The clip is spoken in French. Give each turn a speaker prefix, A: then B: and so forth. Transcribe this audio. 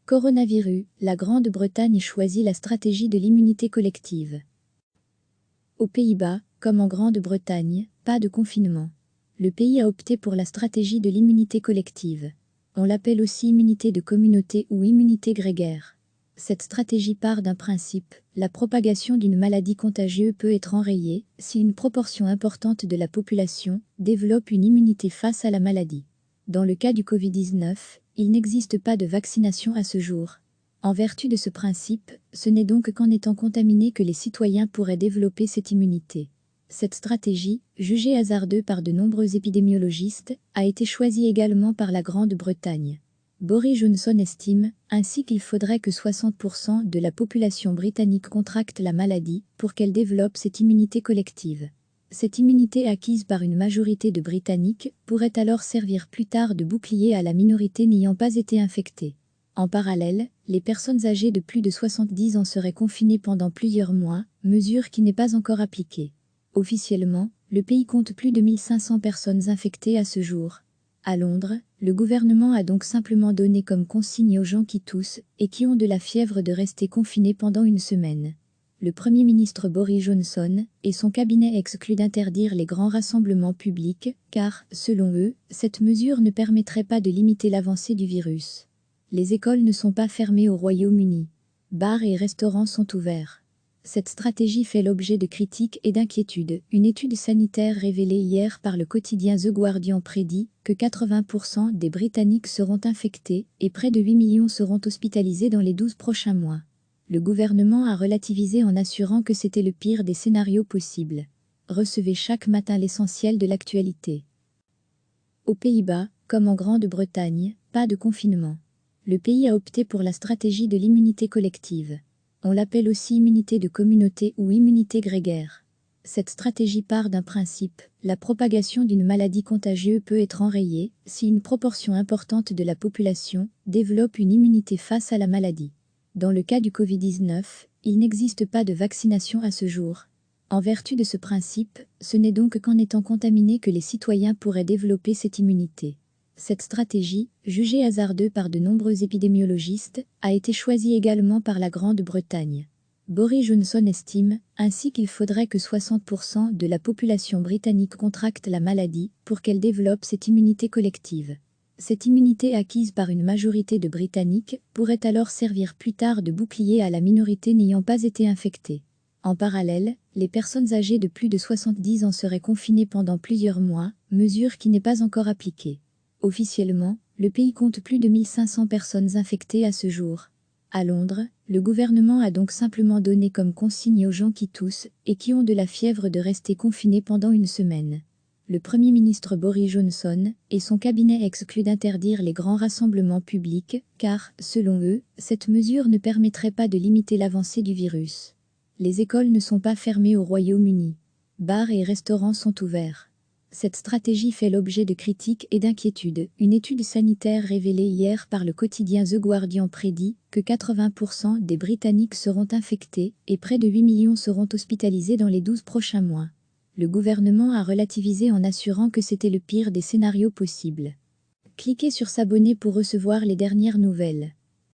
A: Coronavirus, la Grande-Bretagne choisit la stratégie de l'immunité collective. Aux Pays-Bas, comme en Grande-Bretagne, pas de confinement. Le pays a opté pour la stratégie de l'immunité collective. On l'appelle aussi immunité de communauté ou immunité grégaire. Cette stratégie part d'un principe: la propagation d'une maladie contagieuse peut être enrayée si une proportion importante de la population développe une immunité face à la maladie. Dans le cas du Covid-19, il n'existe pas de vaccination à ce jour. En vertu de ce principe, ce n'est donc qu'en étant contaminés que les citoyens pourraient développer cette immunité. Cette stratégie, jugée hasardeuse par de nombreux épidémiologistes, a été choisie également par la Grande-Bretagne. Boris Johnson estime ainsi qu'il faudrait que 60% de la population britannique contracte la maladie pour qu'elle développe cette immunité collective. Cette immunité acquise par une majorité de Britanniques pourrait alors servir plus tard de bouclier à la minorité n'ayant pas été infectée. En parallèle, les personnes âgées de plus de 70 ans seraient confinées pendant plusieurs mois, mesure qui n'est pas encore appliquée. Officiellement, le pays compte plus de 1500 personnes infectées à ce jour. À Londres, le gouvernement a donc simplement donné comme consigne aux gens qui toussent et qui ont de la fièvre de rester confinés pendant une semaine. Le Premier ministre Boris Johnson et son cabinet excluent d'interdire les grands rassemblements publics, car, selon eux, cette mesure ne permettrait pas de limiter l'avancée du virus. Les écoles ne sont pas fermées au Royaume-Uni. Bars et restaurants sont ouverts. Cette stratégie fait l'objet de critiques et d'inquiétudes. Une étude sanitaire révélée hier par le quotidien The Guardian prédit que 80% des Britanniques seront infectés et près de 8 millions seront hospitalisés dans les 12 prochains mois. Le gouvernement a relativisé en assurant que c'était le pire des scénarios possibles. Recevez chaque matin l'essentiel de l'actualité. Aux Pays-Bas, comme en Grande-Bretagne, pas de confinement. Le pays a opté pour la stratégie de l'immunité collective. On l'appelle aussi immunité de communauté ou immunité grégaire. Cette stratégie part d'un principe: la propagation d'une maladie contagieuse peut être enrayée si une proportion importante de la population développe une immunité face à la maladie. Dans le cas du Covid-19, il n'existe pas de vaccination à ce jour. En vertu de ce principe, ce n'est donc qu'en étant contaminés que les citoyens pourraient développer cette immunité. Cette stratégie, jugée hasardeuse par de nombreux épidémiologistes, a été choisie également par la Grande-Bretagne. Boris Johnson estime ainsi qu'il faudrait que 60% de la population britannique contracte la maladie pour qu'elle développe cette immunité collective. Cette immunité acquise par une majorité de Britanniques pourrait alors servir plus tard de bouclier à la minorité n'ayant pas été infectée. En parallèle, les personnes âgées de plus de 70 ans seraient confinées pendant plusieurs mois, mesure qui n'est pas encore appliquée. Officiellement, le pays compte plus de 1500 personnes infectées à ce jour. À Londres, le gouvernement a donc simplement donné comme consigne aux gens qui toussent et qui ont de la fièvre de rester confinés pendant une semaine. Le Premier ministre Boris Johnson et son cabinet excluent d'interdire les grands rassemblements publics, car, selon eux, cette mesure ne permettrait pas de limiter l'avancée du virus. Les écoles ne sont pas fermées au Royaume-Uni. Bars et restaurants sont ouverts. Cette stratégie fait l'objet de critiques et d'inquiétudes. Une étude sanitaire révélée hier par le quotidien The Guardian prédit que 80% des Britanniques seront infectés et près de 8 millions seront hospitalisés dans les 12 prochains mois. Le gouvernement a relativisé en assurant que c'était le pire des scénarios possibles. Cliquez sur s'abonner pour recevoir les dernières nouvelles.